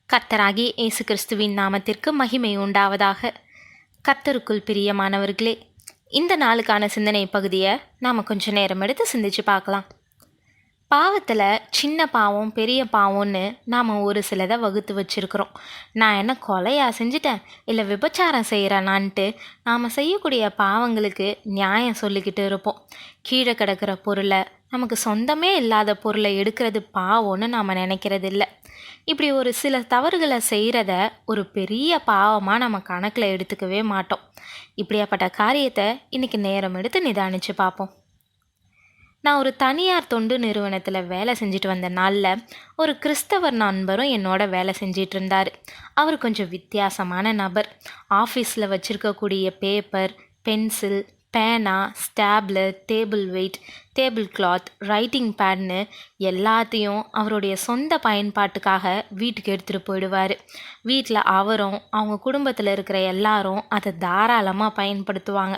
கர்த்தராகிய இயேசு கிறிஸ்துவின் நாமத்திற்கு மகிமை உண்டாவதாக. கர்த்தருக்குள் பிரியமானவர்களே, இந்த நாளுக்கான சிந்தனை பகுதியை நாம் கொஞ்சம் நேரம் எடுத்து சிந்திச்சு பார்க்கலாம். பாவத்தில் சின்ன பாவம் பெரிய பாவம்னு நாம் ஒரு சிலதை வகுத்து வச்சுருக்கிறோம். நான் என்ன கொலையாக செஞ்சிட்டேன், இல்லை விபச்சாரம் செய்கிறேனான்ட்டு நாம் செய்யக்கூடிய பாவங்களுக்கு நியாயம் சொல்லிக்கிட்டு இருப்போம். கீழே கிடக்கிற பொருளை, நமக்கு சொந்தமே இல்லாத பொருளை எடுக்கிறது பாவம்னு நாம் நினைக்கிறது இல்லை. இப்படி ஒரு சில தவறுகளை செய்கிறத ஒரு பெரிய பாவமாக நம்ம கணக்கில் எடுத்துக்கவே மாட்டோம். இப்படியாப்பட்ட காரியத்தை இன்றைக்கி நேரம் எடுத்து நிதானித்து பார்ப்போம். நான் ஒரு தனியார் தொண்டு நிறுவனத்தில் வேலை செஞ்சுட்டு வந்த நாளில் ஒரு கிறிஸ்தவர் நண்பரும் என்னோட வேலை செஞ்சிட்டு இருந்தார். அவர் கொஞ்சம் வித்தியாசமான நபர். ஆஃபீஸில் வச்சுருக்கக்கூடிய பேப்பர், பென்சில், பேனா, stapler, table weight, table cloth, writing பேட்னு எல்லாத்தையும் அவருடைய சொந்த பயன்பாட்டுக்காக வீட்டுக்கு எடுத்துகிட்டு போயிடுவார். வீட்டில் அவரும் அவங்க குடும்பத்தில் இருக்கிற எல்லாரும் அதை தாராளமாக பயன்படுத்துவாங்க.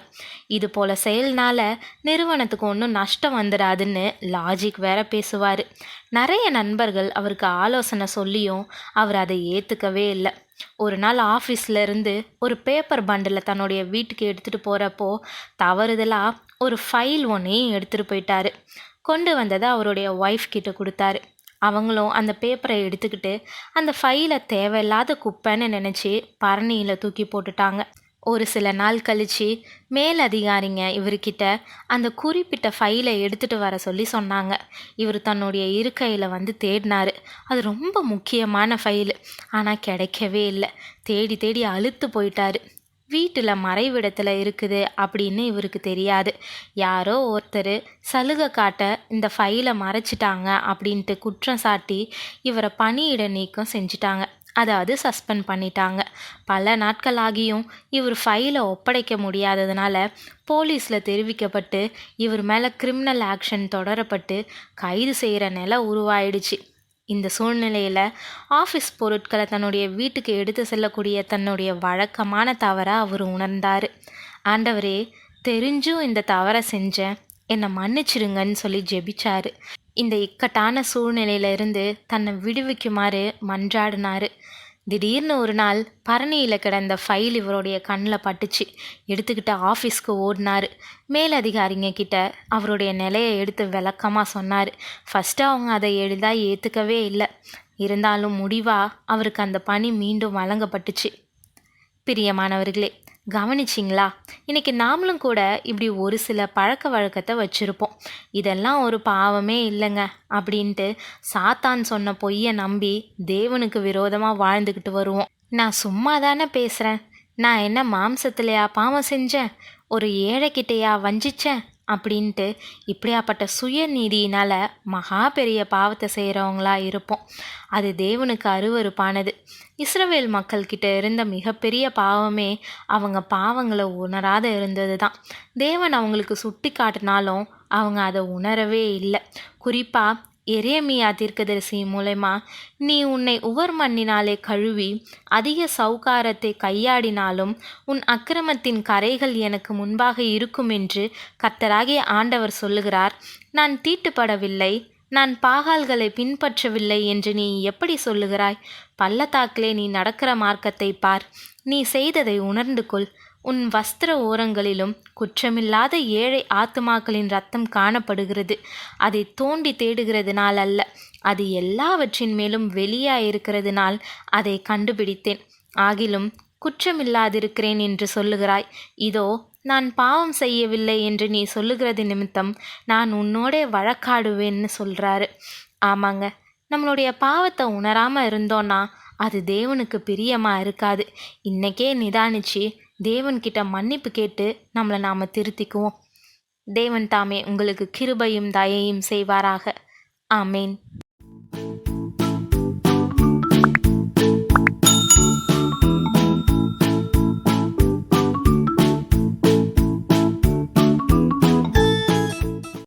இது போல் செயல்னால் நிறுவனத்துக்கு ஒன்றும் நஷ்டம் வந்துடாதுன்னு லாஜிக் வேற பேசுவார். நிறைய நண்பர்கள் அவருக்கு ஆலோசனை சொல்லியும் அவர் அதை ஏற்றுக்கவே இல்லை. ஒரு நாள் ஆஃபீஸில் இருந்து ஒரு பேப்பர் பண்டில் தன்னுடைய வீட்டுக்கு எடுத்துகிட்டு போகிறப்போ தவறுதலாக ஒரு ஃபைல் ஒன்றையும் எடுத்துகிட்டு போயிட்டாரு. கொண்டு வந்ததை அவருடைய ஒய்ஃப் கிட்ட கொடுத்தாரு. அவங்களும் அந்த பேப்பரை எடுத்துக்கிட்டு அந்த ஃபைலை தேவையில்லாத குப்பைன்னு நினச்சி பரணியில் தூக்கி போட்டுட்டாங்க. ஒரு சில நாள் கழித்து மேலதிகாரிங்க இவர்கிட்ட அந்த குறிப்பிட்ட ஃபைலை எடுத்துகிட்டு வர சொல்லி சொன்னாங்க. இவர் தன்னுடைய இருக்கையில் வந்து தேடினார். அது ரொம்ப முக்கியமான ஃபைலு, ஆனால் கிடைக்கவே இல்லை. தேடி தேடி அலுத்து போயிட்டார். வீட்டில் மறைவிடத்தில் இருக்குது அப்படின்னு இவருக்கு தெரியாது. யாரோ ஒருத்தர் சலுகை காட்ட இந்த ஃபைலை மறைச்சிட்டாங்க அப்படின்ட்டு குற்றம் சாட்டி இவரை பணியிட நீக்கம் செஞ்சிட்டாங்க. அதாவது சஸ்பெண்ட் பண்ணிட்டாங்க. பல நாட்கள் ஆகியும் இவர் ஃபைலை ஒப்படைக்க முடியாததுனால போலீஸில் தெரிவிக்கப்பட்டு இவர் மேலே கிரிமினல் ஆக்ஷன் தொடரப்பட்டு கைது செய்கிற நிலை உருவாயிடுச்சு. இந்த சூழ்நிலையில் ஆஃபீஸ் பொருட்களை தன்னுடைய வீட்டுக்கு எடுத்து செல்லக்கூடிய தன்னுடைய வழக்கமான தவறை அவர் உணர்ந்தார். ஆண்டவரே, தெரிஞ்சும் இந்த தவறை செஞ்சேன், என்னை மன்னிச்சிருங்கன்னு சொல்லி ஜெபிச்சார். இந்த இக்கட்டான சூழ்நிலையிலிருந்து தன்னை விடுவிக்குமாறு மன்றாடினார். திடீர்னு ஒரு நாள் பரணியில் கிடந்த ஃபைல் இவருடைய கண்ணில் பட்டுச்சு. எடுத்துக்கிட்டு ஆஃபீஸ்க்கு ஓடினார். மேலதிகாரிங்க கிட்ட அவருடைய நிலையை எடுத்து விளக்கமாக சொன்னார். ஃபஸ்ட்டு அவங்க அதை எளிதாக ஏற்றுக்கவே இல்லை. இருந்தாலும் முடிவாக அவருக்கு அந்த பணி மீண்டும் வழங்கப்பட்டுச்சு. பிரியமானவர்களே, கவனிச்சிங்களா? இன்றைக்கி நாமளும் கூட இப்படி ஒரு சில பழக்க வழக்கத்தை வச்சுருப்போம். இதெல்லாம் ஒரு பாவமே இல்லைங்க அப்படின்ட்டு சாத்தான் சொன்ன பொய்யை நம்பி தேவனுக்கு விரோதமாக வாழ்ந்துக்கிட்டு வருவோம். நான் சும்மா தானே பேசுகிறேன், நான் என்ன மாம்சத்துலையா பாவம் செஞ்சேன், ஒரு ஏழைக்கிட்டையா வஞ்சிச்சேன் அப்படின்ட்டு இப்படியாப்பட்ட சுயநீதியினால் மகா பெரிய பாவத்தை செய்கிறவங்களா இருப்போம். அது தேவனுக்கு அருவருப்பானது. இஸ்ரவேல் மக்கள்கிட்ட இருந்த மிகப்பெரிய பாவமே அவங்க பாவங்களை உணராத இருந்தது தான். தேவன் அவங்களுக்கு சுட்டி காட்டினாலும் அவங்க அதை உணரவே இல்லை. குறிப்பாக எரேமியா தீர்க்கதரிசி மூலமா, நீ உன்னை உவர் மண்ணினாலே கழுவி அதிக சவுக்காரத்தை கையாடினாலும் உன் அக்கிரமத்தின் கரைகள் எனக்கு முன்பாக இருக்கும் என்று கர்த்தராகிய ஆண்டவர் சொல்லுகிறார். நான் தீட்டுப்படவில்லை, நான் பாகால்களை பின்பற்றவில்லை என்று நீ எப்படி சொல்லுகிறாய்? பள்ளத்தாக்கிலே நீ நடக்கிற மார்க்கத்தை பார், நீ செய்ததை உணர்ந்து கொள். உன் வஸ்திர ஓரங்களிலும் குற்றமில்லாத ஏழை ஆத்துமாக்களின் இரத்தம் காணப்படுகிறது. அதை தோண்டி தேடுகிறதுனால் அல்ல, அது எல்லாவற்றின் மேலும் வெளியாயிருக்கிறதுனால் அதை கண்டுபிடித்தேன். ஆகிலும் குற்றமில்லாதிருக்கிறேன் என்று சொல்லுகிறாய். இதோ, நான் பாவம் செய்யவில்லை என்று நீ சொல்லுகிறது நிமித்தம் நான் உன்னோடே வழக்காடுவேன்னு சொல்கிறாரு. ஆமாங்க, நம்மளுடைய பாவத்தை உணராமல் இருந்தோன்னா அது தேவனுக்கு பிரியமாக இருக்காது. இன்றைக்கே நிதானித்து தேவன்கிட்ட மன்னிப்பு கேட்டு நம்மளை நாம் திருத்திக்குவோம். தேவன் தாமே உங்களுக்கு கிருபையும் தயையும் செய்வாராக. ஆமேன்.